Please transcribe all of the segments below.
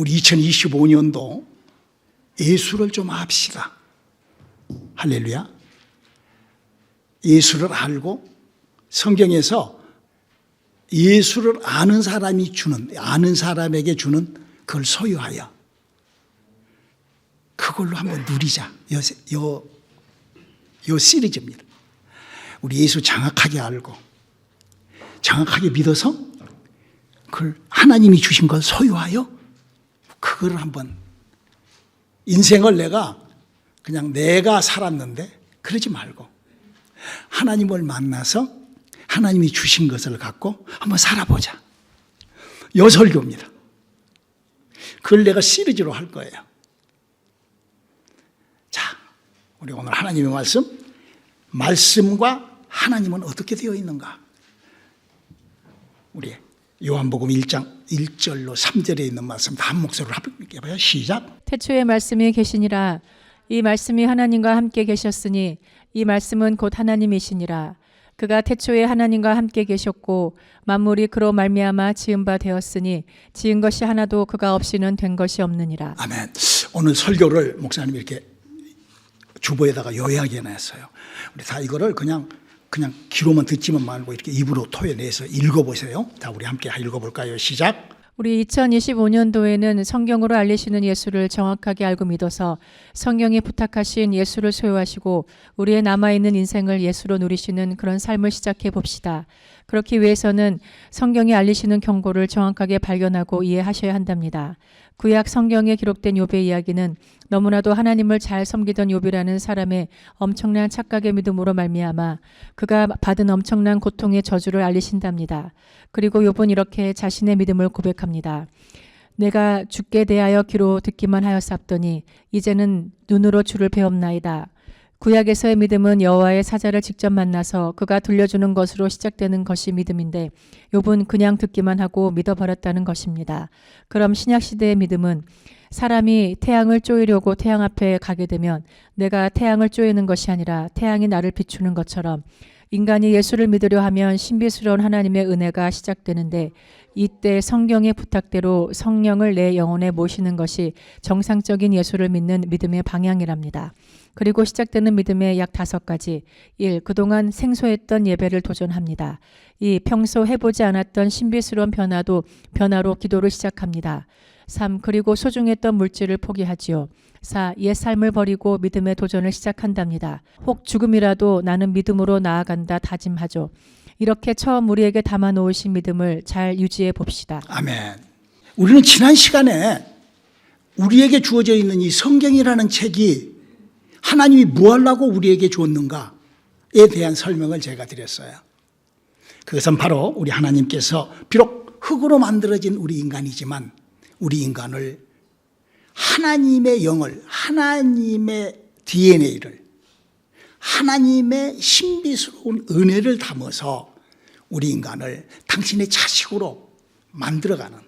우리 2025년도 예수를 좀 압시다. 할렐루야. 예수를 알고 성경에서 예수를 아는 사람이 아는 사람에게 주는 그걸 소유하여 그걸로 한번 누리자. 요 시리즈입니다. 우리 예수 정확하게 알고 정확하게 믿어서 그걸 하나님이 주신 걸 소유하여 그걸 한번 인생을 그냥 내가 살았는데 그러지 말고 하나님을 만나서 하나님이 주신 것을 갖고 한번 살아보자. 요 설교입니다. 그걸 내가 시리즈로 할 거예요. 자, 우리 오늘 하나님의 말씀과 하나님은 어떻게 되어 있는가? 우리 요한복음 1장 1절로 3절에 있는 말씀 다 한 목소리로 함께 해봐요. 시작. 태초에 말씀이 계시니라. 이 말씀이 하나님과 함께 계셨으니 이 말씀은 곧 하나님이시니라. 그가 태초에 하나님과 함께 계셨고 만물이 그로 말미암아 지은 바 되었으니 지은 것이 하나도 그가 없이는 된 것이 없느니라. 아멘. 오늘 설교를 목사님이 이렇게 주보에다가 요약해 놨어요. 우리 다 이거를 그냥 귀로만 듣지만 말고 이렇게 입으로 토해내서 읽어보세요. 자, 우리 함께 읽어볼까요? 시작. 우리 2025년도에는 성경으로 알리시는 예수를 정확하게 알고 믿어서 성경이 부탁하신 예수를 소유하시고 우리의 남아있는 인생을 예수로 누리시는 그런 삶을 시작해 봅시다. 그렇기 위해서는 성경이 알리시는 경고를 정확하게 발견하고 이해하셔야 한답니다. 구약 성경에 기록된 욥의 이야기는 너무나도 하나님을 잘 섬기던 욥이라는 사람의 엄청난 착각의 믿음으로 말미암아 그가 받은 엄청난 고통의 저주를 알리신답니다. 그리고 욥은 이렇게 자신의 믿음을 고백합니다. 내가 주께 대하여 귀로 듣기만 하였사옵더니 이제는 눈으로 주를 배옵나이다. 구약에서의 믿음은 여호와의 사자를 직접 만나서 그가 들려주는 것으로 시작되는 것이 믿음인데 욥은 그냥 듣기만 하고 믿어버렸다는 것입니다. 그럼 신약시대의 믿음은 사람이 태양을 쪼이려고 태양 앞에 가게 되면 내가 태양을 쪼이는 것이 아니라 태양이 나를 비추는 것처럼 인간이 예수를 믿으려 하면 신비스러운 하나님의 은혜가 시작되는데 이때 성경의 부탁대로 성령을 내 영혼에 모시는 것이 정상적인 예수를 믿는 믿음의 방향이랍니다. 그리고 시작되는 믿음의 약 5가지. 1. 그동안 생소했던 예배를 도전합니다. 2. 평소 해보지 않았던 신비스러운 변화로 기도를 시작합니다. 3. 그리고 소중했던 물질을 포기하지요. 4. 옛 삶을 버리고 믿음의 도전을 시작한답니다. 혹 죽음이라도 나는 믿음으로 나아간다 다짐하죠. 이렇게 처음 우리에게 담아 놓으신 믿음을 잘 유지해 봅시다. 아멘. 우리는 지난 시간에 우리에게 주어져 있는 이 성경이라는 책이 하나님이 뭐 하려고 우리에게 주었는가에 대한 설명을 제가 드렸어요. 그것은 바로 우리 하나님께서 비록 흙으로 만들어진 우리 인간이지만 우리 인간을 하나님의 영을, 하나님의 DNA를, 하나님의 신비스러운 은혜를 담아서 우리 인간을 당신의 자식으로 만들어가는,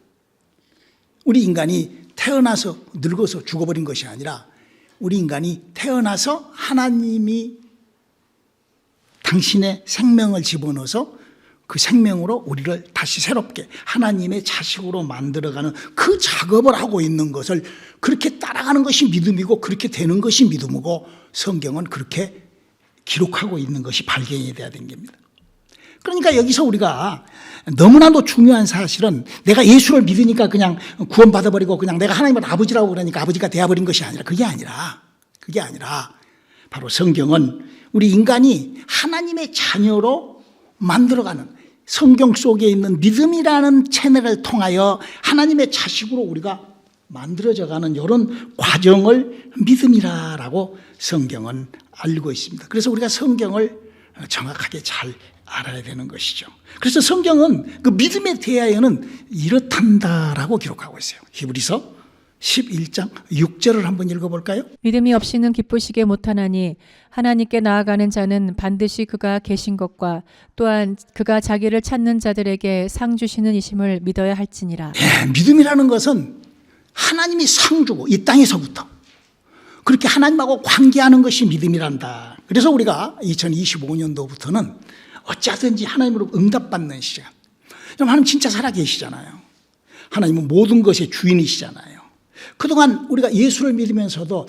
우리 인간이 태어나서 늙어서 죽어버린 것이 아니라 우리 인간이 태어나서 하나님이 당신의 생명을 집어넣어서 그 생명으로 우리를 다시 새롭게 하나님의 자식으로 만들어가는 그 작업을 하고 있는 것을 그렇게 따라가는 것이 믿음이고 그렇게 되는 것이 믿음이고 성경은 그렇게 기록하고 있는 것이 발견이 돼야 되는 겁니다. 그러니까 여기서 우리가 너무나도 중요한 사실은 내가 예수를 믿으니까 그냥 구원받아버리고 그냥 내가 하나님을 아버지라고 그러니까 아버지가 되어버린 것이 아니라 그게 아니라 바로 성경은 우리 인간이 하나님의 자녀로 만들어가는 성경 속에 있는 믿음이라는 채널을 통하여 하나님의 자식으로 우리가 만들어져가는 이런 과정을 믿음이라고 성경은 알고 있습니다. 그래서 우리가 성경을 정확하게 잘 알아야 되는 것이죠. 그래서 성경은 그 믿음에 대하여는 이렇단다라고 기록하고 있어요. 히브리서 11장 6절을 한번 읽어볼까요? 믿음이 없이는 기쁘시게 못하나니 하나님께 나아가는 자는 반드시 그가 계신 것과 또한 그가 자기를 찾는 자들에게 상 주시는 이심을 믿어야 할지니라. 믿음이라는 것은 하나님이 상 주고 이 땅에서부터 그렇게 하나님하고 관계하는 것이 믿음이란다. 그래서 우리가 2025년도부터는 어찌하든지 하나님으로 응답받는 시간. 하나님 진짜 살아계시잖아요. 하나님은 모든 것의 주인이시잖아요. 그동안 우리가 예수를 믿으면서도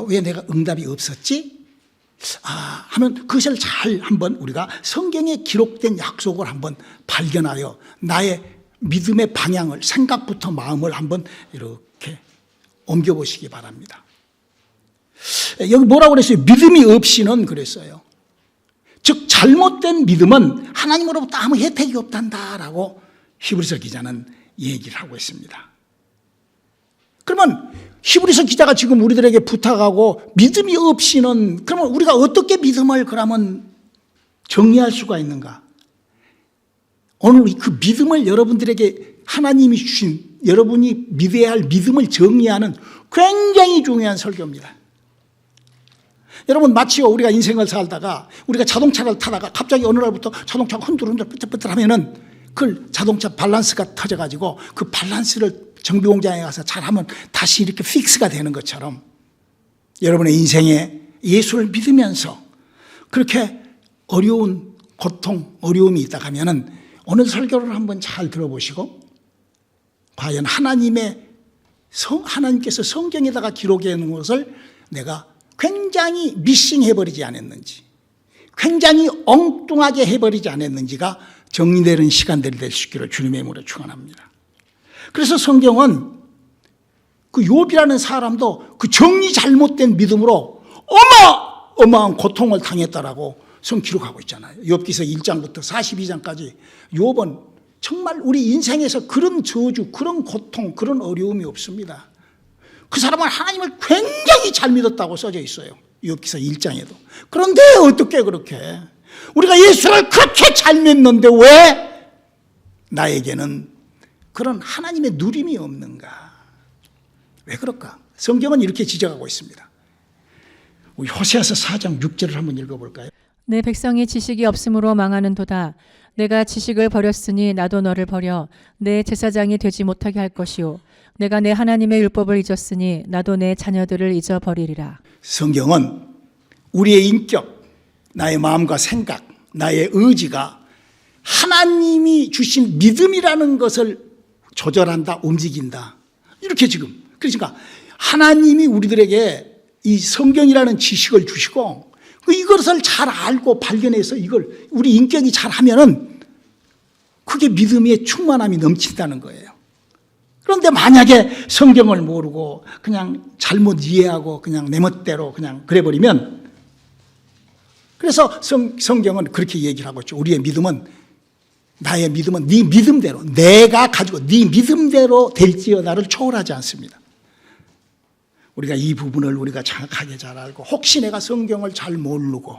왜 내가 응답이 없었지? 하면 그것을 잘 한번 우리가 성경에 기록된 약속을 한번 발견하여 나의 믿음의 방향을, 생각부터 마음을 한번 이렇게 옮겨보시기 바랍니다. 여기 뭐라고 그랬어요? 믿음이 없이는 그랬어요. 즉 잘못된 믿음은 하나님으로부터 아무 혜택이 없단다라고 히브리서 기자는 얘기를 하고 있습니다. 그러면 히브리서 기자가 지금 우리들에게 부탁하고 믿음이 없이는, 그러면 우리가 어떻게 믿음을 그러면 정리할 수가 있는가? 오늘 그 믿음을 여러분들에게 하나님이 주신, 여러분이 믿어야 할 믿음을 정리하는 굉장히 중요한 설교입니다. 여러분, 마치요 우리가 인생을 살다가 우리가 자동차를 타다가 갑자기 어느 날부터 자동차가 흔들흔들 삐뚤삐뚤 하면은 그 자동차 밸런스가 터져가지고 그 밸런스를 정비공장에 가서 잘하면 다시 이렇게 픽스가 되는 것처럼 여러분의 인생에 예수를 믿으면서 그렇게 어려운 고통, 어려움이 있다 하면은 오늘 설교를 한번 잘 들어보시고 과연 하나님께서 성경에다가 기록해 놓은 것을 내가 굉장히 미싱해버리지 않았는지, 굉장히 엉뚱하게 해버리지 않았는지가 정리되는 시간들이 될 수 있기를 주님의 이름으로 축원합니다. 그래서 성경은 그 욥이라는 사람도 그 정리 잘못된 믿음으로 어마어마한 고통을 당했다라고 성 기록하고 있잖아요. 욥기서 1장부터 42장까지 욥은 정말 우리 인생에서 그런 저주, 그런 고통, 그런 어려움이 없습니다. 그 사람은 하나님을 굉장히 잘 믿었다고 써져 있어요. 욥기서 1장에도. 그런데 어떻게 그렇게 우리가 예수를 그렇게 잘 믿는데 왜 나에게는 그런 하나님의 누림이 없는가? 왜 그럴까? 성경은 이렇게 지적하고 있습니다. 우리 호세아서 4장 6절을 한번 읽어볼까요? 내 백성이 지식이 없으므로 망하는도다. 내가 지식을 버렸으니 나도 너를 버려 내 제사장이 되지 못하게 할 것이요 내가 내 하나님의 율법을 잊었으니 나도 내 자녀들을 잊어버리리라. 성경은 우리의 인격, 나의 마음과 생각, 나의 의지가 하나님이 주신 믿음이라는 것을 조절한다, 움직인다. 이렇게 지금. 그러니까 하나님이 우리들에게 이 성경이라는 지식을 주시고 이것을 잘 알고 발견해서 이걸 우리 인격이 잘 하면은 그게 믿음의 충만함이 넘친다는 거예요. 그런데 만약에 성경을 모르고 그냥 잘못 이해하고 그냥 내 멋대로 그냥 그래버리면, 그래서 성경은 그렇게 얘기를 하고 있죠. 우리의 믿음은, 나의 믿음은 네 믿음대로, 내가 가지고 네 믿음대로 될지어다를 초월하지 않습니다. 우리가 이 부분을 우리가 정확하게 잘 알고, 혹시 내가 성경을 잘 모르고,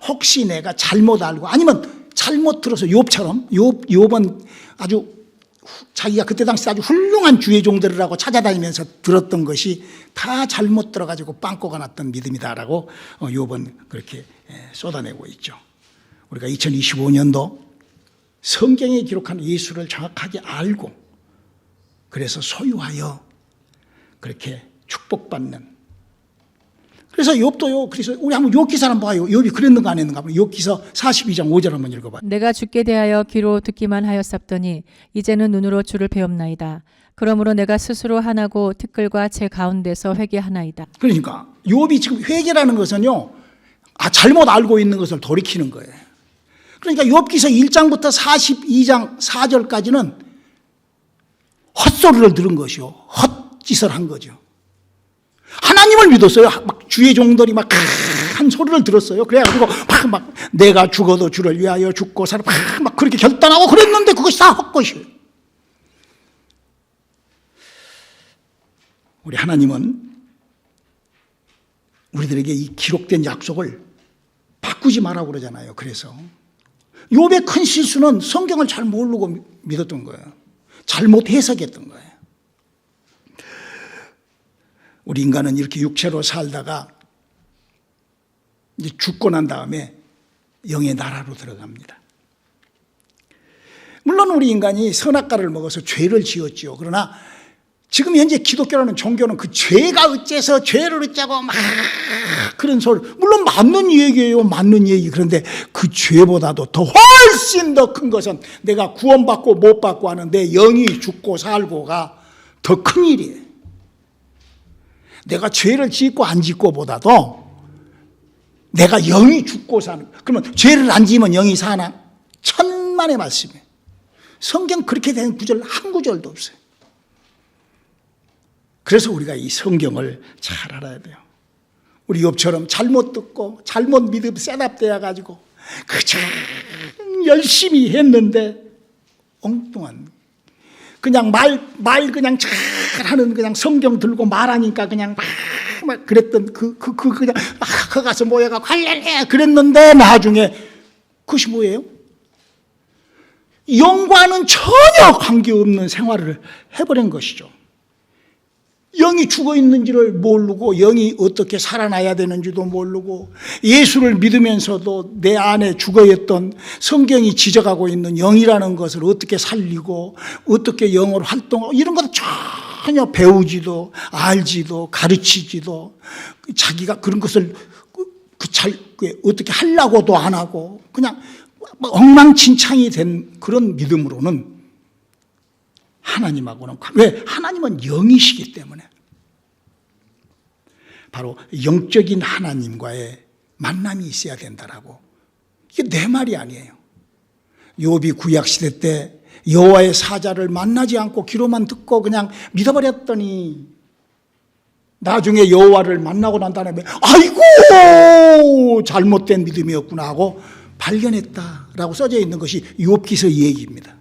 혹시 내가 잘못 알고, 아니면 잘못 들어서 욥은 아주 자기가 그때 당시 아주 훌륭한 주의 종들이라고 찾아다니면서 들었던 것이 다 잘못 들어가지고 빵꾸가 났던 믿음이다라고 욥은 그렇게 쏟아내고 있죠. 우리가 2025년도 성경에 기록한 예수를 정확하게 알고 그래서 소유하여 그렇게 축복받는, 그래서 욥도요. 그래서 우리 한번 욥기서 한번 봐요. 욥이 그랬는가 안 했는가 한번 욥기서 42장 5절 한번 읽어봐요. 내가 주께 대하여 귀로 듣기만 하였사더니 이제는 눈으로 주를 배웁나이다. 그러므로 내가 스스로 하나고 티끌과 제 가운데서 회개하나이다. 그러니까 욥이 지금 회개라는 것은요, 잘못 알고 있는 것을 돌이키는 거예요. 그러니까 욥기서 1장부터 42장 4절까지는 헛소리를 들은 것이요, 헛짓을 한 거죠. 하나님을 믿었어요. 막 주의 종들이 막 한 소리를 들었어요. 그래가지고 막 내가 죽어도 주를 위하여 죽고 살아 막 그렇게 결단하고 그랬는데 그것이 다 헛것이에요. 우리 하나님은 우리들에게 이 기록된 약속을 바꾸지 말라고 그러잖아요. 그래서 욥의 큰 실수는 성경을 잘 모르고 믿었던 거예요. 잘못 해석했던 거예요. 우리 인간은 이렇게 육체로 살다가 이제 죽고 난 다음에 영의 나라로 들어갑니다. 물론 우리 인간이 선악과를 먹어서 죄를 지었지요. 그러나 지금 현재 기독교라는 종교는 그 죄가 어째서 죄를 어쩌고 막 그런 소리, 물론 맞는 얘기예요. 맞는 얘기. 그런데 그 죄보다도 더 훨씬 더 큰 것은 내가 구원받고 못 받고 하는 내 영이 죽고 살고가 더 큰 일이에요. 내가 죄를 짓고 안 짓고 보다도 내가 영이 죽고 사는, 그러면 죄를 안 지으면 영이 사나? 천만의 말씀이에요. 성경 그렇게 된 구절 한 구절도 없어요. 그래서 우리가 이 성경을 잘 알아야 돼요. 우리 욥처럼 잘못 듣고 잘못 믿음 셋업되어 가지고 그저 열심히 했는데 엉뚱한 그냥 말 그냥 잘하는 그냥 성경 들고 말하니까 그냥 막 그랬던 그냥 막 가서 모여가고 할렐루야 그랬는데 나중에 그것이 뭐예요? 영과는 전혀 관계없는 생활을 해버린 것이죠. 영이 죽어 있는지를 모르고 영이 어떻게 살아나야 되는지도 모르고 예수를 믿으면서도 내 안에 죽어 있던 성경이 지적하고 있는 영이라는 것을 어떻게 살리고 어떻게 영으로 활동하고 이런 것도 전혀 배우지도 알지도 가르치지도 자기가 그런 것을 어떻게 하려고도 안 하고 그냥 엉망진창이 된 그런 믿음으로는 하나님하고는, 왜? 하나님은 영이시기 때문에 바로 영적인 하나님과의 만남이 있어야 된다라고. 이게 내 말이 아니에요. 욥이 구약시대 때 여호와의 사자를 만나지 않고 귀로만 듣고 그냥 믿어버렸더니 나중에 여호와를 만나고 난 다음에 아이고 잘못된 믿음이었구나 하고 발견했다라고 써져 있는 것이 욥기서 얘기입니다.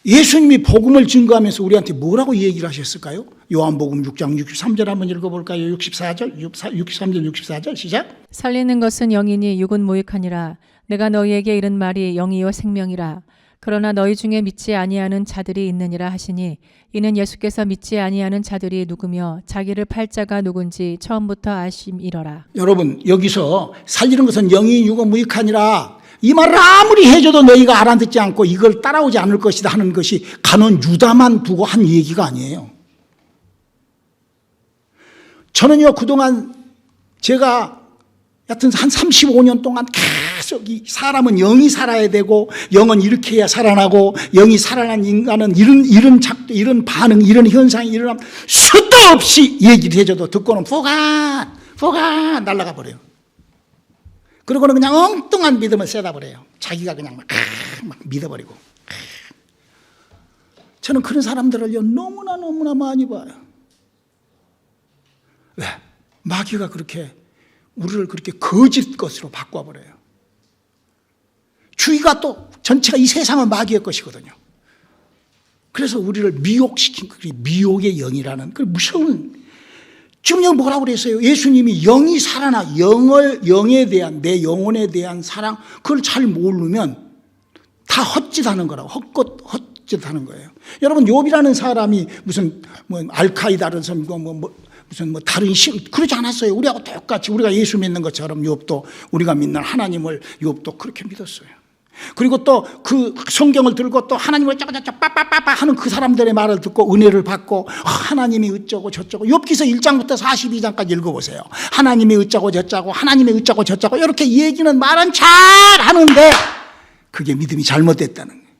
예수님이 복음을 증거하면서 우리한테 뭐라고 얘기를 하셨을까요? 요한복음 6장 63절 한번 읽어볼까요? 63절 64절 시작. 살리는 것은 영이니 육은 무익하니라. 내가 너희에게 이른 말이 영이요 생명이라. 그러나 너희 중에 믿지 아니하는 자들이 있느니라 하시니 이는 예수께서 믿지 아니하는 자들이 누구며 자기를 팔 자가 누군지 처음부터 아심이러라. 여러분 여기서 살리는 것은 영이 육은 무익하니라 이 말을 아무리 해줘도 너희가 알아듣지 않고 이걸 따라오지 않을 것이다 하는 것이 간원 유다만 두고 한 얘기가 아니에요. 저는요 그동안 제가 여튼 한 35년 동안 계속 이 사람은 영이 살아야 되고 영은 이렇게 해야 살아나고 영이 살아난 인간은 이런 작도 이런 반응 이런 현상이 일어나면 수도 없이 얘기를 해줘도 듣고는 포가 날아가 버려요. 그러고는 그냥 엉뚱한 믿음을 쎄다 버려요. 자기가 그냥 막 믿어버리고. 저는 그런 사람들을요 너무나 많이 봐요. 왜? 마귀가 그렇게 우리를 그렇게 거짓 것으로 바꿔버려요. 주의가 또 전체가 이 세상은 마귀의 것이거든요. 그래서 우리를 미혹시킨 그 미혹의 영이라는 그 무서운, 지금 여기 뭐라고 그랬어요? 예수님이 영이 살아나 영에 대한 내 영혼에 대한 사랑 그걸 잘 모르면 다 헛짓하는 거라고 헛짓하는 거예요. 여러분 욥이라는 사람이 무슨 알카이다를 섬기고 무슨 다른 그러지 않았어요. 우리하고 똑같이 우리가 예수 믿는 것처럼 욥도 우리가 믿는 하나님을 욥도 그렇게 믿었어요. 그리고 또 그 성경을 들고 또 하나님을 어쩌고저쩌고 빠빠빠빠 하는 그 사람들의 말을 듣고 은혜를 받고 하나님이 어쩌고 저쩌고 욥기서 1장부터 42장까지 읽어보세요. 하나님이 어쩌고 저쩌고 하나님이 어쩌고 저쩌고 이렇게 얘기는 말은 잘 하는데 그게 믿음이 잘못됐다는 거예요.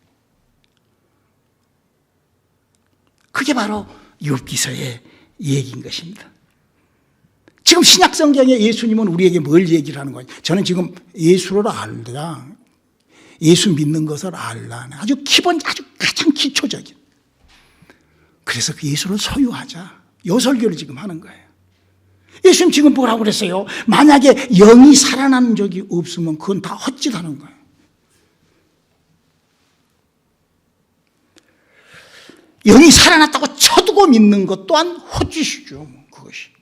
그게 바로 욥기서의 얘기인 것입니다. 지금 신약 성경에 예수님은 우리에게 뭘 얘기를 하는 거예요? 저는 지금 예수를 알라, 예수 믿는 것을 알라, 아주 기본, 아주 가장 기초적인. 그래서 그 예수를 소유하자. 요 설교를 지금 하는 거예요. 예수님 지금 뭐라고 그랬어요? 만약에 영이 살아난 적이 없으면 그건 다 헛짓하는 거예요. 영이 살아났다고 쳐두고 믿는 것 또한 헛짓이죠. 그것이.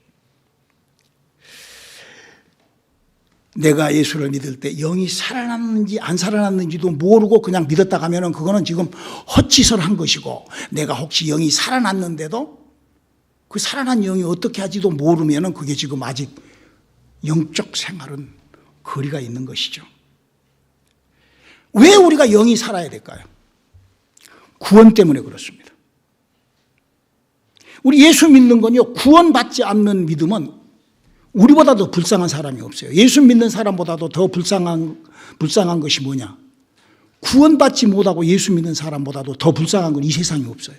내가 예수를 믿을 때 영이 살아났는지 안 살아났는지도 모르고 그냥 믿었다 가면은 그거는 지금 헛짓을 한 것이고, 내가 혹시 영이 살아났는데도 그 살아난 영이 어떻게 하지도 모르면은 그게 지금 아직 영적 생활은 거리가 있는 것이죠. 왜 우리가 영이 살아야 될까요? 구원 때문에 그렇습니다. 우리 예수 믿는 건요, 구원받지 않는 믿음은 우리보다 더 불쌍한 사람이 없어요. 예수 믿는 사람보다도 더 불쌍한 것이 뭐냐? 구원받지 못하고 예수 믿는 사람보다도 더 불쌍한 건 이 세상에 없어요.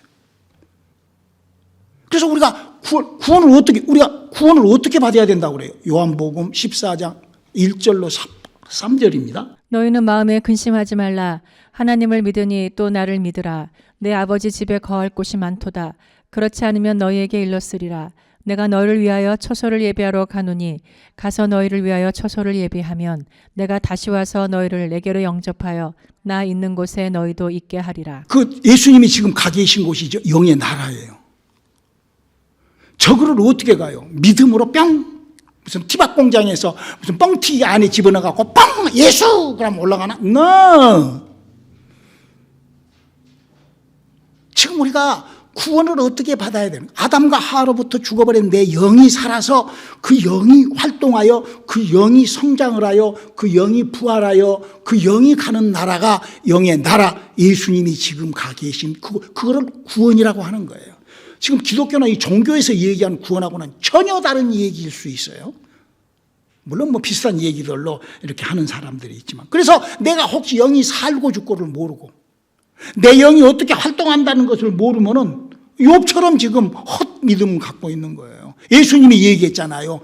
그래서 우리가 구원을 우리가 구원을 어떻게 받아야 된다고 그래요? 요한복음 14장 1절로 3절입니다. 너희는 마음에 근심하지 말라. 하나님을 믿으니 또 나를 믿으라. 내 아버지 집에 거할 곳이 많도다. 그렇지 않으면 너희에게 일렀으리라. 내가 너희를 위하여 처소를 예비하러 가노니 가서 너희를 위하여 처소를 예비하면 내가 다시 와서 너희를 내게로 영접하여 나 있는 곳에 너희도 있게 하리라. 그 예수님이 지금 가 계신 곳이죠. 영의 나라예요. 저거를 어떻게 가요? 믿음으로 뿅! 무슨 티밥 공장에서 무슨 뻥튀기 안에 집어넣어갖고 뻥! 예수! 그러면 올라가나? No! 지금 우리가 구원을 어떻게 받아야 되는? 아담과 하와로부터 죽어버린 내 영이 살아서 그 영이 활동하여 그 영이 성장을 하여 그 영이 부활하여 그 영이 가는 나라가 영의 나라, 예수님이 지금 가 계신 그거를 구원이라고 하는 거예요. 지금 기독교나 이 종교에서 얘기하는 구원하고는 전혀 다른 얘기일 수 있어요. 물론 뭐 비슷한 얘기들로 이렇게 하는 사람들이 있지만, 그래서 내가 혹시 영이 살고 죽고를 모르고 내 영이 어떻게 활동한다는 것을 모르면은 욥처럼 지금 헛 믿음 갖고 있는 거예요. 예수님이 얘기했잖아요.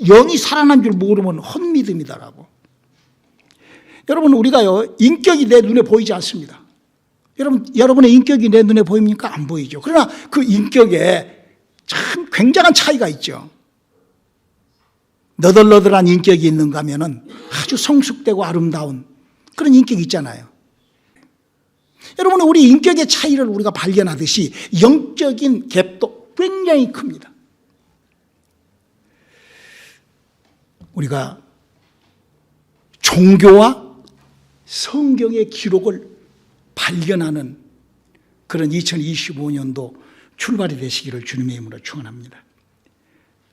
영이 살아난 줄 모르면 헛 믿음이다라고. 여러분, 우리가요, 인격이 내 눈에 보이지 않습니다. 여러분의 인격이 내 눈에 보입니까? 안 보이죠. 그러나 그 인격에 참 굉장한 차이가 있죠. 너덜너덜한 인격이 있는가 하면은 아주 성숙되고 아름다운 그런 인격이 있잖아요. 여러분, 우리 인격의 차이를 우리가 발견하듯이 영적인 갭도 굉장히 큽니다. 우리가 종교와 성경의 기록을 발견하는 그런 2025년도 출발이 되시기를 주님의 이름으로 축원합니다.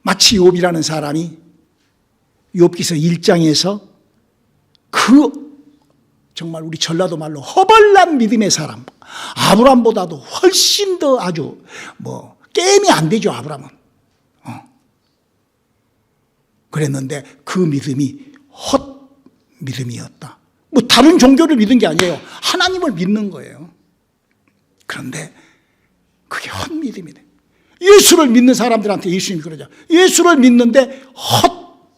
마치 욥이라는 사람이 욥기서 1장에서 그 정말 우리 전라도 말로 허벌난 믿음의 사람, 아브람보다도 훨씬 더 아주 게임이 안 되죠, 아브람은. 그랬는데 그 믿음이 헛 믿음이었다. 다른 종교를 믿은 게 아니에요. 하나님을 믿는 거예요. 그런데 그게 헛 믿음이 돼. 예수를 믿는 사람들한테 예수님이 그러죠. 예수를 믿는데 헛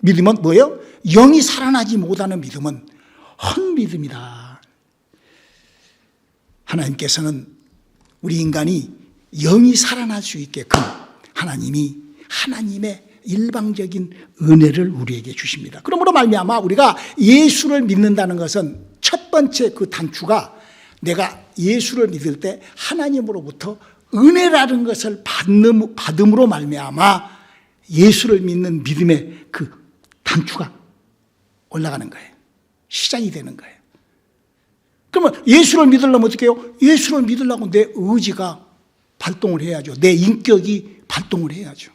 믿음은 뭐예요? 영이 살아나지 못하는 믿음은 헛 믿음이다. 하나님께서는 우리 인간이 영이 살아날 수 있게끔 하나님이 하나님의 일방적인 은혜를 우리에게 주십니다. 그러므로 말미암아 우리가 예수를 믿는다는 것은 첫 번째 그 단추가 내가 예수를 믿을 때 하나님으로부터 은혜라는 것을 받음으로 말미암아 예수를 믿는 믿음의 그 단추가 올라가는 거예요. 시작이 되는 거예요. 그러면 예수를 믿으려면 어떻게 해요? 예수를 믿으려고 내 의지가 발동을 해야죠. 내 인격이 발동을 해야죠.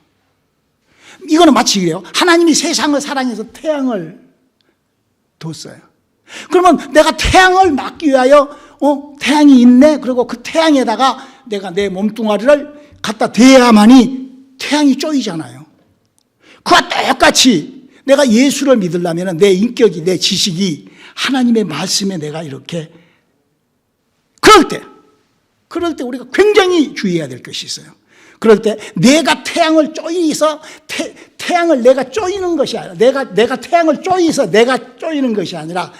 이거는 마치 이래요. 하나님이 세상을 사랑해서 태양을 뒀어요. 그러면 내가 태양을 막기 위하여 태양이 있네. 그리고 그 태양에다가 내가 내 몸뚱아리를 갖다 대야만이 태양이 쪼이잖아요. 그와 똑같이 내가 예수를 믿으려면 내 인격이, 내 지식이 하나님의 말씀에 내가 이렇게 그럴 때 우리가 굉장히 주의해야 될 것이 있어요. 그럴 때 내가 태양을 쪼이서 태양을 내가 쪼이는 것이 아니라 내가 태양을 쪼이서 내가 쪼이는 것이 아니라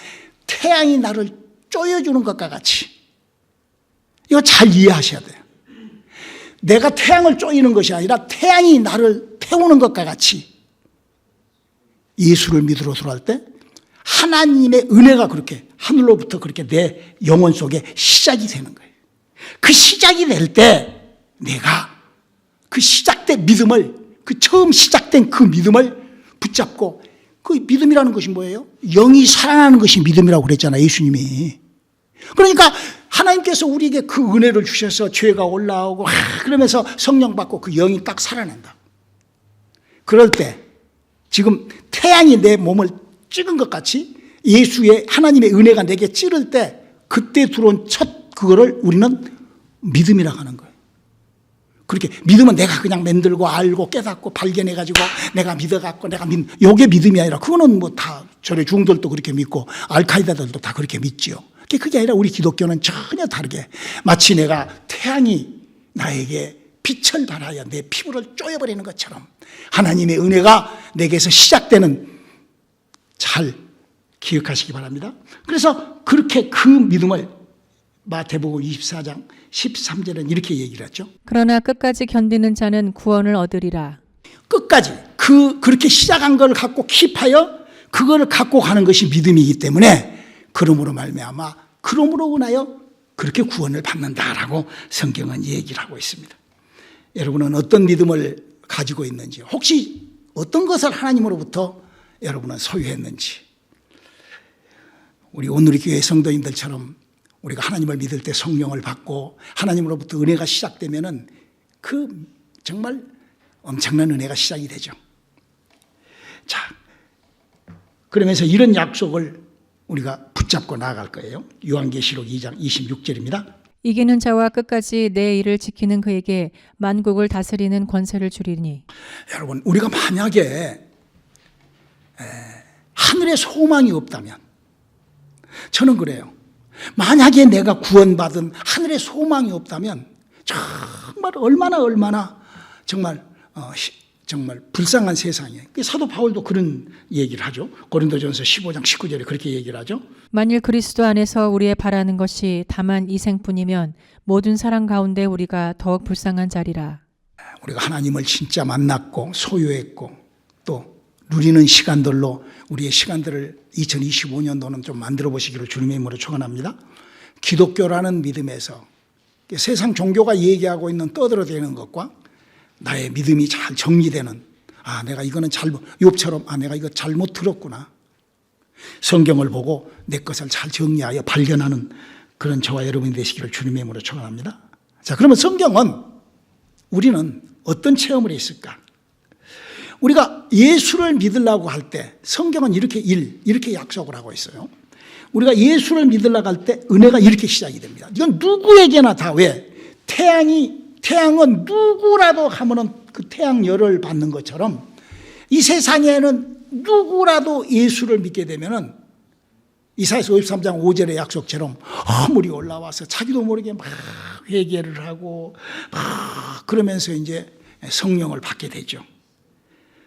태양이 나를 쪼여주는 것과 같이, 이거 잘 이해하셔야 돼요. 내가 태양을 쪼이는 것이 아니라 태양이 나를 태우는 것과 같이 예수를 믿으러 들어갈 때 하나님의 은혜가 그렇게 하늘로부터 그렇게 내 영혼 속에 시작이 되는 거예요. 그 시작이 될 때 내가 그 시작된 믿음을, 그 처음 시작된 그 믿음을 붙잡고, 그 믿음이라는 것이 뭐예요? 영이 살아나는 것이 믿음이라고 그랬잖아요, 예수님이. 그러니까 하나님께서 우리에게 그 은혜를 주셔서 죄가 올라오고 그러면서 성령 받고 그 영이 딱 살아난다. 그럴 때 지금 태양이 내 몸을 찍은 것 같이 예수의 하나님의 은혜가 내게 찌를 때 그때 들어온 첫 그거를 우리는 믿음이라고 하는 거예요. 그렇게 믿음은 내가 그냥 만들고 알고 깨닫고 발견해가지고 내가 믿어갖고 요게 믿음이 아니라, 그거는 뭐 다 절의 중들도 그렇게 믿고 알카이다들도 다 그렇게 믿지요. 그게 아니라 우리 기독교는 전혀 다르게 마치 내가 태양이 나에게 빛을 발하여 내 피부를 쪼여버리는 것처럼 하나님의 은혜가 내게서 시작되는, 잘 기억하시기 바랍니다. 그래서 그렇게 그 믿음을 마태복음 24장 13절은 이렇게 얘기를 했죠. 그러나 끝까지 견디는 자는 구원을 얻으리라. 끝까지 그렇게 시작한 걸 갖고 킵하여 그걸 갖고 가는 것이 믿음이기 때문에 그러므로 말미암아 그러므로 인하여 그렇게 구원을 받는다라고 성경은 얘기를 하고 있습니다. 여러분은 어떤 믿음을 가지고 있는지, 혹시 어떤 것을 하나님으로부터 여러분은 소유했는지, 우리 오늘의 교회 성도님들처럼 우리가 하나님을 믿을 때 성령을 받고 하나님으로부터 은혜가 시작되면은 그 정말 엄청난 은혜가 시작이 되죠. 자, 그러면서 이런 약속을 우리가 붙잡고 나아갈 거예요. 요한계시록 2장 26절입니다. 이기는 자와 끝까지 내 일을 지키는 그에게 만국을 다스리는 권세를 주리니. 여러분, 우리가 만약에 하늘에 소망이 없다면, 저는 그래요. 만약에 내가 구원받은 하늘에 소망이 없다면 정말 얼마나 정말 불쌍한 세상이에요. 사도 바울도 그런 얘기를 하죠. 고린도전서 15장 19절에 그렇게 얘기를 하죠. 만일 그리스도 안에서 우리의 바라는 것이 다만 이 생뿐이면 모든 사람 가운데 우리가 더욱 불쌍한 자리라. 우리가 하나님을 진짜 만났고 소유했고 또 누리는 시간들로 우리의 시간들을 2025년도는 좀 만들어 보시기를 주님의 이름으로 축원합니다. 기독교라는 믿음에서 세상 종교가 얘기하고 있는 떠들어대는 것과 나의 믿음이 잘 정리되는, 내가 이거는 욥처럼 내가 이거 잘못 들었구나, 성경을 보고 내 것을 잘 정리하여 발견하는 그런 저와 여러분이 되시기를 주님의 이름으로 축원합니다. 자, 그러면 성경은 우리는 어떤 체험을 했을까? 우리가 예수를 믿으려고 할 때 성경은 이렇게 약속을 하고 있어요. 우리가 예수를 믿으려고 할 때 은혜가 이렇게 시작이 됩니다. 이건 누구에게나 다, 왜? 태양은 누구라도 하면은 그 태양열을 받는 것처럼 이 세상에는 누구라도 예수를 믿게 되면은 이사야서 53장 5절의 약속처럼 물이 올라와서 자기도 모르게 막 회개를 하고 막 그러면서 이제 성령을 받게 되죠.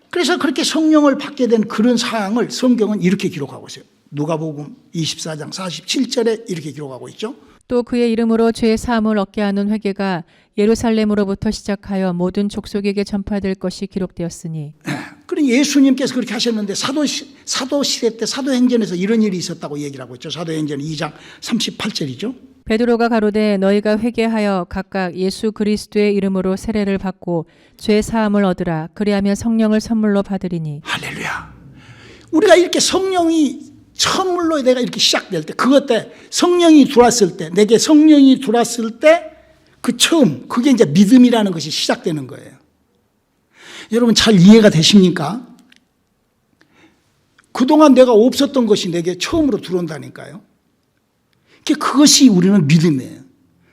그래서 그렇게 성령을 받게 된 그런 상황을 성경은 이렇게 기록하고 있어요. 누가복음 24장 47절에 이렇게 기록하고 있죠. 또 그의 이름으로 죄의 사함을 얻게 하는 회개가 예루살렘으로부터 시작하여 모든 족속에게 전파될 것이 기록되었으니. 그럼 예수님께서 그렇게 하셨는데 사도 시대 때 사도행전에서 이런 일이 있었다고 얘기를 하고 있죠. 사도행전 2장 38절이죠. 베드로가 가로되 너희가 회개하여 각각 예수 그리스도의 이름으로 세례를 받고 죄 사함을 얻으라. 그리하면 성령을 선물로 받으리니. 할렐루야. 우리가 이렇게 성령이 선물로 내가 이렇게 시작될 때, 그것 때 성령이 들어왔을 때, 내게 성령이 들어왔을 때 그 처음, 그게 이제 믿음이라는 것이 시작되는 거예요. 여러분 잘 이해가 되십니까? 그동안 내가 없었던 것이 내게 처음으로 들어온다니까요. 그것이 우리는 믿음이에요.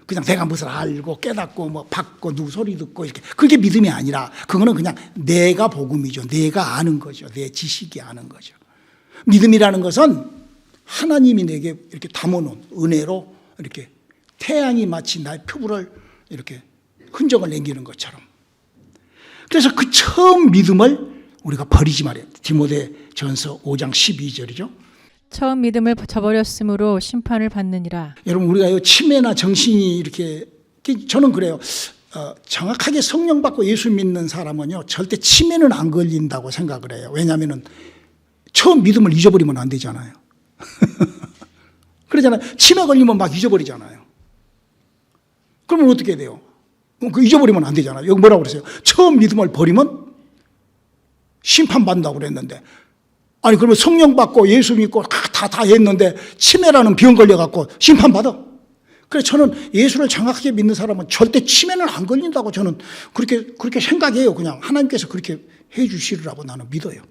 그냥 내가 무엇을 알고 깨닫고 뭐 받고 누구 소리 듣고 이렇게, 그게 믿음이 아니라 그거는 그냥 내가 복음이죠. 내가 아는 거죠. 내 지식이 아는 거죠. 믿음이라는 것은 하나님이 내게 이렇게 담아놓은 은혜로 이렇게 태양이 마치 나의 표부를 이렇게 흔적을 남기는 것처럼. 그래서 그 처음 믿음을 우리가 버리지 말아요. 디모데전서 5장 12절이죠. 처음 믿음을 저버렸으므로 심판을 받느니라. 여러분 우리가 치매나 정신이 이렇게, 저는 그래요. 정확하게 성령 받고 예수 믿는 사람은요 절대 치매는 안 걸린다고 생각을 해요. 왜냐하면 처음 믿음을 잊어버리면 안 되잖아요. 그러잖아요. 치매 걸리면 막 잊어버리잖아요. 그러면 어떻게 돼요? 그 잊어버리면 안 되잖아요. 여기 뭐라고 그랬어요? 처음 믿음을 버리면 심판받는다고 그랬는데, 아니 그러면 성령 받고 예수 믿고 다 했는데 치매라는 병 걸려갖고 심판받아. 그래서 저는 예수를 정확하게 믿는 사람은 절대 치매는 안 걸린다고 저는 그렇게 생각해요. 그냥 하나님께서 그렇게 해 주시리라고 나는 믿어요.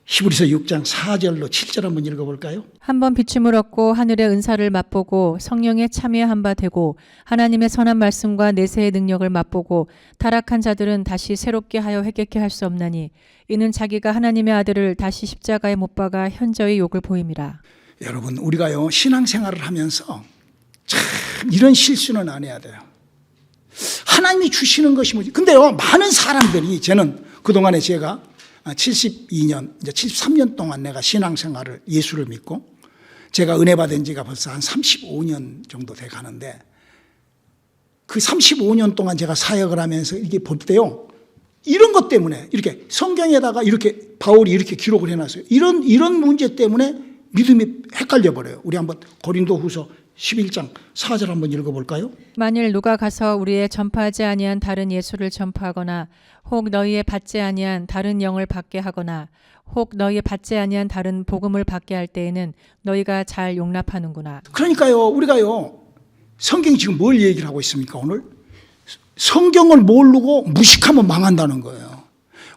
히브리서 6장 4절로 7절 한번 읽어볼까요? 한번 비춤을 얻고 하늘의 은사를 맛보고 성령에 참여한 바 되고 하나님의 선한 말씀과 내세의 능력을 맛보고 타락한 자들은 다시 새롭게 하여 회개케 할 수 없나니 이는 자기가 하나님의 아들을 다시 십자가에 못 박아 현저히 욕을 보임이라. 여러분 우리가요 신앙생활을 하면서 참 이런 실수는 안 해야 돼요. 하나님이 주시는 것이 뭐지? 근데요, 많은 사람들이, 저는 그동안에 제가 72년, 이제 73년 동안 내가 신앙생활을, 예수를 믿고, 제가 은혜 받은 지가 벌써 한 35년 정도 돼 가는데, 그 35년 동안 제가 사역을 하면서 이게 볼 때요, 이런 것 때문에, 이렇게 성경에다가 이렇게 바울이 이렇게 기록을 해놨어요. 이런 문제 때문에 믿음이 헷갈려 버려요. 우리 한번 고린도후서 11장 4절 한번 읽어볼까요? 만일 누가 가서 우리의 전파하지 아니한 다른 예수를 전파하거나 혹 너희의 받지 아니한 다른 영을 받게 하거나 혹 너희의 받지 아니한 다른 복음을 받게 할 때에는 너희가 잘 용납하는구나. 그러니까요, 우리가요, 성경이 지금 뭘 얘기를 하고 있습니까, 오늘? 성경을 모르고 무식하면 망한다는 거예요.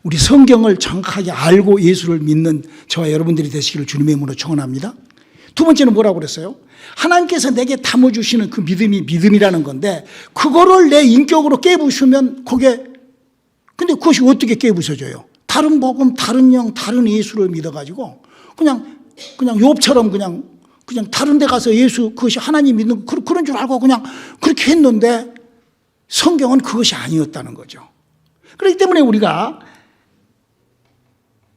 우리 성경을 정확하게 알고 예수를 믿는 저와 여러분들이 되시기를 주님의 이름으로 축원합니다. 두 번째는 뭐라고 그랬어요? 하나님께서 내게 담아주시는 그 믿음이 믿음이라는 건데, 그거를 내 인격으로 깨부수면 근데 그것이 어떻게 깨부서져요? 다른 복음, 다른 영, 다른 예수를 믿어가지고 그냥 욥처럼 그냥 다른 데 가서 예수, 그것이 하나님 믿는 그런 줄 알고 그냥 그렇게 했는데, 성경은 그것이 아니었다는 거죠. 그렇기 때문에 우리가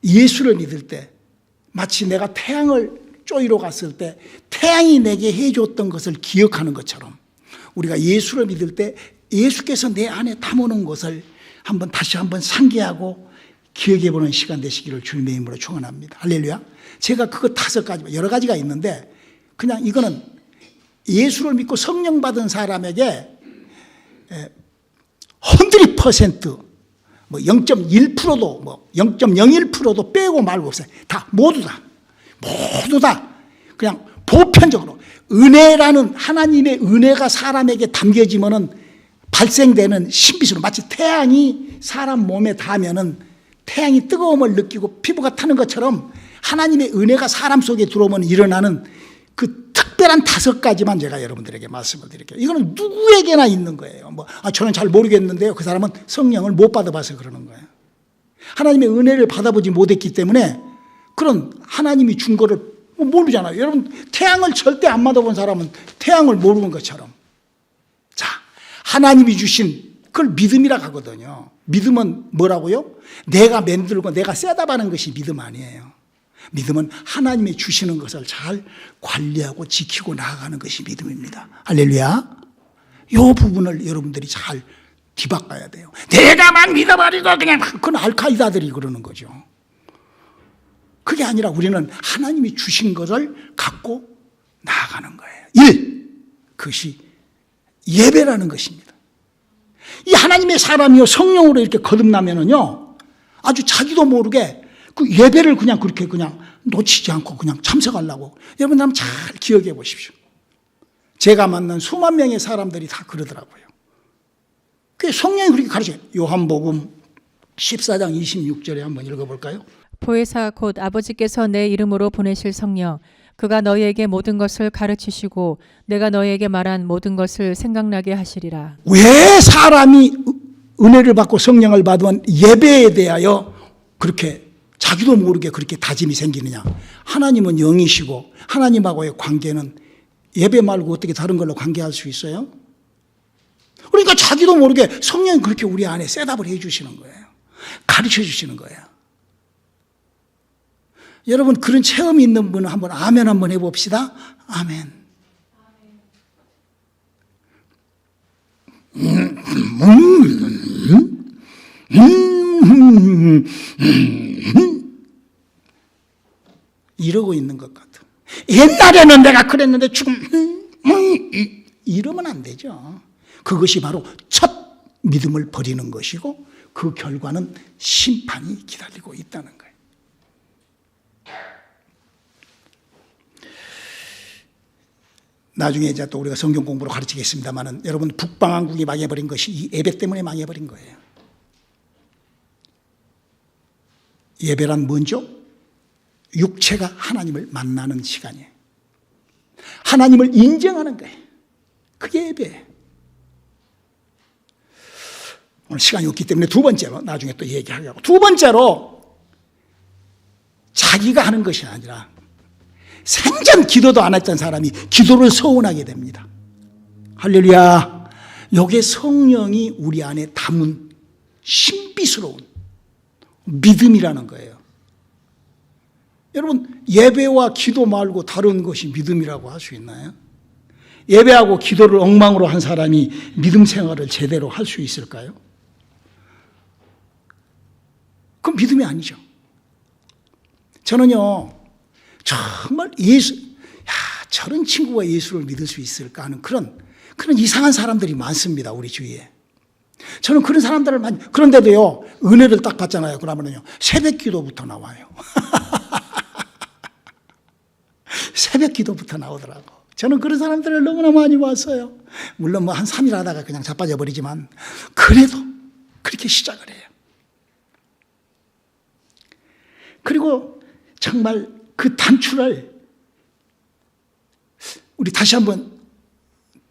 예수를 믿을 때 마치 내가 태양을 쪼이러 갔을 때 태양이 내게 해줬던 것을 기억하는 것처럼, 우리가 예수를 믿을 때 예수께서 내 안에 담아놓은 것을 다시 한번 상기하고 기억해보는 시간 되시기를 주님의 이름으로 축원합니다. 할렐루야. 제가 그거 5가지, 여러 가지가 있는데, 그냥 이거는 예수를 믿고 성령 받은 사람에게 100%, 0.1%도 0.01%도 빼고 말고 없어요. 모두 다 그냥 보편적으로 은혜라는, 하나님의 은혜가 사람에게 담겨지면은 발생되는 신비스러운, 마치 태양이 사람 몸에 닿으면은 태양이 뜨거움을 느끼고 피부가 타는 것처럼 하나님의 은혜가 사람 속에 들어오면 일어나는 그 특별한 5가지만 제가 여러분들에게 말씀을 드릴게요. 이거는 누구에게나 있는 거예요. 저는 잘 모르겠는데요, 그 사람은 성령을 못 받아봐서 그러는 거예요. 하나님의 은혜를 받아보지 못했기 때문에 그런 하나님이 준 거를 모르잖아요. 여러분, 태양을 절대 안 받아본 사람은 태양을 모르는 것처럼, 자, 하나님이 주신 그걸 믿음이라고 하거든요. 믿음은 뭐라고요? 내가 만들고 내가 셋업하는 것이 믿음 아니에요. 믿음은 하나님이 주시는 것을 잘 관리하고 지키고 나아가는 것이 믿음입니다. 할렐루야. 이 부분을 여러분들이 잘 뒤바꿔야 돼요. 내가만 믿어버리고 그냥, 그건 알카이다들이 그러는 거죠. 그게 아니라 우리는 하나님이 주신 것을 갖고 나아가는 거예요. 그것이 예배라는 것입니다. 이 하나님의 사람이요, 성령으로 이렇게 거듭나면은요, 아주 자기도 모르게 그 예배를 그렇게 놓치지 않고 그냥 참석하려고. 여러분 한번 잘 기억해 보십시오. 제가 만난 수만 명의 사람들이 다 그러더라고요. 그 성령이 그렇게 가르쳐요. 요한복음 14장 26절에 한번 읽어볼까요? 보혜사 곧 아버지께서 내 이름으로 보내실 성령, 그가 너희에게 모든 것을 가르치시고 내가 너희에게 말한 모든 것을 생각나게 하시리라. 왜 사람이 은혜를 받고 성령을 받으면 예배에 대하여 그렇게 자기도 모르게 그렇게 다짐이 생기느냐? 하나님은 영이시고 하나님하고의 관계는 예배 말고 어떻게 다른 걸로 관계할 수 있어요? 그러니까 자기도 모르게 성령이 그렇게 우리 안에 셋업을 해주시는 거예요. 가르쳐 주시는 거예요. 여러분, 그런 체험이 있는 분은 한번 아멘 한번 해봅시다. 아멘. 이러고 있는 것 같아. 옛날에는 내가 그랬는데 지금 이러면 안 되죠. 그것이 바로 첫 믿음을 버리는 것이고, 그 결과는 심판이 기다리고 있다는 거예요. 나중에 이제 또 우리가 성경 공부로 가르치겠습니다만은, 여러분, 북방왕국이 망해버린 것이 이 예배 때문에 망해버린 거예요. 예배란 뭔죠? 육체가 하나님을 만나는 시간이에요. 하나님을 인정하는 거예요. 그게 예배예요. 오늘 시간이 없기 때문에 두 번째로 나중에 또 얘기하려고. 두 번째로, 자기가 하는 것이 아니라 생전 기도도 안 했던 사람이 기도를 서운하게 됩니다. 할렐루야. 요게 성령이 우리 안에 담은 신비스러운 믿음이라는 거예요. 여러분, 예배와 기도 말고 다른 것이 믿음이라고 할 수 있나요? 예배하고 기도를 엉망으로 한 사람이 믿음 생활을 제대로 할 수 있을까요? 그건 믿음이 아니죠. 저는요, 정말 저런 친구가 예수를 믿을 수 있을까 하는 그런 이상한 사람들이 많습니다, 우리 주위에. 저는 그런 사람들을 그런데도요, 은혜를 딱 받잖아요. 그러면요, 새벽 기도부터 나와요. 새벽 기도부터 나오더라고. 저는 그런 사람들을 너무나 많이 봤어요. 물론 한 3일 하다가 그냥 자빠져 버리지만, 그래도 그렇게 시작을 해요. 그리고 정말 그 단추를 우리 다시 한번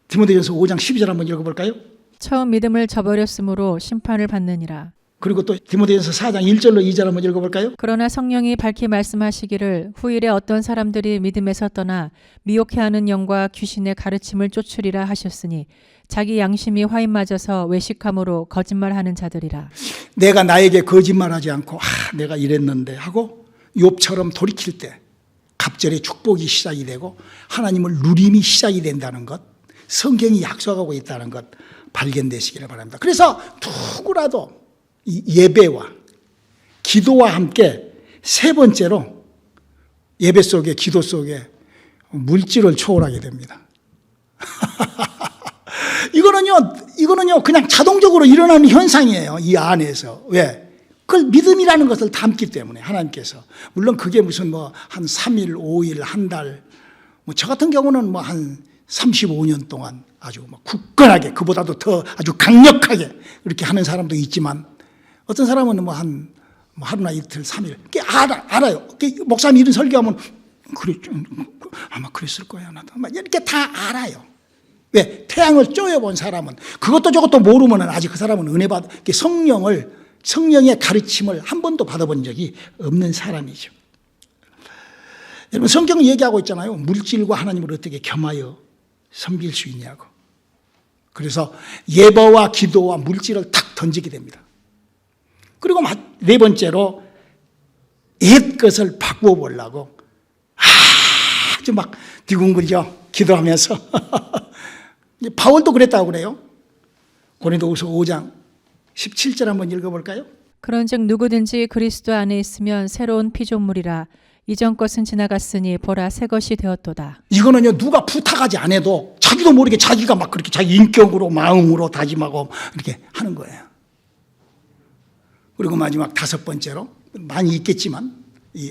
디모데전서 5장 12절 한번 읽어볼까요? 처음 믿음을 저버렸으므로 심판을 받느니라. 그리고 또 디모데전서 4장 1절로 2절 한번 읽어볼까요? 그러나 성령이 밝히 말씀하시기를 후일에 어떤 사람들이 믿음에서 떠나 미혹해하는 영과 귀신의 가르침을 쫓으리라 하셨으니 자기 양심이 화인 맞아서 외식함으로 거짓말하는 자들이라. 내가 나에게 거짓말하지 않고 내가 이랬는데 하고 욥처럼 돌이킬 때 갑절의 축복이 시작이 되고 하나님을 누림이 시작이 된다는 것, 성경이 약속하고 있다는 것 발견되시기를 바랍니다. 그래서 누구라도 이 예배와 기도와 함께 세 번째로 예배 속에 기도 속에 물질을 초월하게 됩니다. 이거는요 그냥 자동적으로 일어나는 현상이에요. 이 안에서. 왜? 그걸 믿음이라는 것을 담기 때문에 하나님께서. 물론 그게 무슨 한 3일, 5일, 한 달, 저 같은 경우는 한 35년 동안 아주 굳건하게, 그보다도 더 아주 강력하게 이렇게 하는 사람도 있지만, 어떤 사람은 하루나 이틀, 3일. 알아요. 목사님 이런 설교하면, 그래, 아마 그랬을 거야, 나도. 이렇게 다 알아요. 왜? 태양을 쪼여본 사람은, 그것도 저것도 모르면 아직 그 사람은 성령의 가르침을 한 번도 받아본 적이 없는 사람이죠. 여러분, 성경은 얘기하고 있잖아요. 물질과 하나님을 어떻게 겸하여 섬길 수 있냐고. 그래서 예배와 기도와 물질을 탁 던지게 됩니다. 그리고 네 번째로 옛 것을 바꾸어 보려고 아주 뒤궁글죠. 기도하면서. 바울도 그랬다고 그래요. 고린도후서 5장 17절 한번 읽어볼까요? 그런즉 누구든지 그리스도 안에 있으면 새로운 피조물이라. 이전 것은 지나갔으니 보라 새 것이 되었도다. 이거는요, 누가 부탁하지 않아도 자기도 모르게 자기가 그렇게 자기 인격으로 마음으로 다짐하고 이렇게 하는 거예요. 그리고 마지막 5번째로, 많이 있겠지만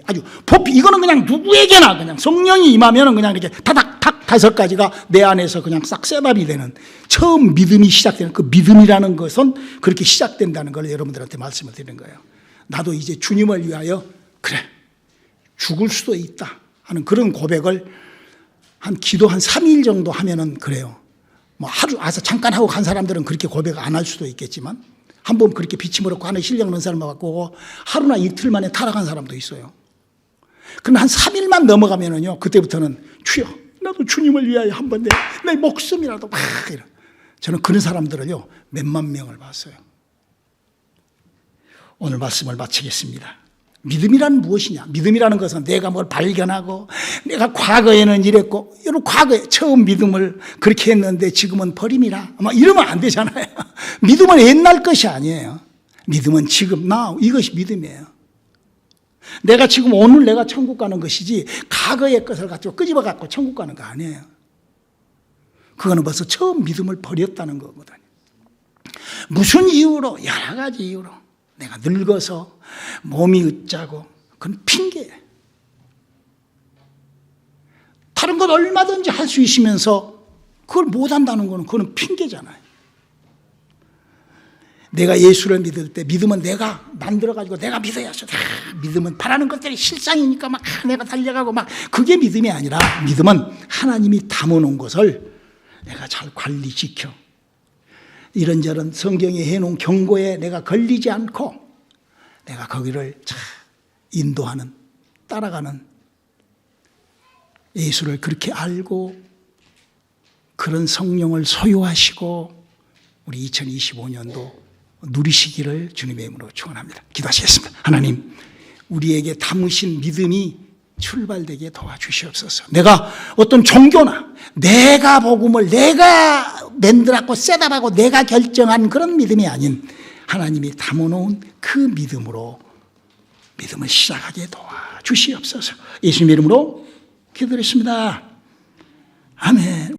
아주 이거는 그냥 누구에게나 그냥 성령이 임하면 그냥 이렇게 타닥탁 5가지가 내 안에서 그냥 싹 셋업이 되는, 처음 믿음이 시작되는 그 믿음이라는 것은 그렇게 시작된다는 걸 여러분들한테 말씀을 드리는 거예요. 나도 이제 주님을 위하여 그래 죽을 수도 있다 하는 그런 고백을 기도 한 3일 정도 하면은 그래요. 하루 와서 잠깐 하고 간 사람들은 그렇게 고백 안 할 수도 있겠지만, 한번 그렇게 비침을 얻고 하는 실력 있는 사람을 갖고 하루나 이틀 만에 타락한 사람도 있어요. 그럼 한 3일만 넘어가면은요, 그때부터는 주여, 나도 주님을 위하여 한번 내 목숨이라도 이런. 저는 그런 사람들을요, 몇만 명을 봤어요. 오늘 말씀을 마치겠습니다. 믿음이란 무엇이냐? 믿음이라는 것은 내가 뭘 발견하고, 내가 과거에는 이랬고, 여러분 과거에 처음 믿음을 그렇게 했는데 지금은 버림이라 이러면 안 되잖아요. 믿음은 옛날 것이 아니에요. 믿음은 지금 이것이 믿음이에요. 내가 지금 오늘 내가 천국 가는 것이지 과거의 것을 가지고 끄집어 갖고 천국 가는 거 아니에요. 그거는 벌써 처음 믿음을 버렸다는 거거든요. 무슨 이유로? 여러 가지 이유로. 내가 늙어서 몸이 으짜고, 그건 핑계예요. 다른 것 얼마든지 할 수 있으면서 그걸 못한다는 거는 그건 핑계잖아요. 내가 예수를 믿을 때 믿음은 내가 만들어가지고 내가 믿어야죠. 믿음은 바라는 것들이 실상이니까 내가 달려가고 그게 믿음이 아니라, 믿음은 하나님이 담아놓은 것을 내가 잘 관리지켜 이런저런 성경에 해놓은 경고에 내가 걸리지 않고 내가 거기를 잘 인도하는, 따라가는, 예수를 그렇게 알고 그런 성령을 소유하시고 우리 2025년도 누리시기를 주님의 이름으로 축원합니다. 기도하시겠습니다. 하나님, 우리에게 담으신 믿음이 출발되게 도와주시옵소서. 내가 어떤 종교나 내가 복음을 내가 만들었고 셋업하고 내가 결정한 그런 믿음이 아닌 하나님이 담아놓은 그 믿음으로 믿음을 시작하게 도와주시옵소서. 예수님의 이름으로 기도드렸습니다. 아멘.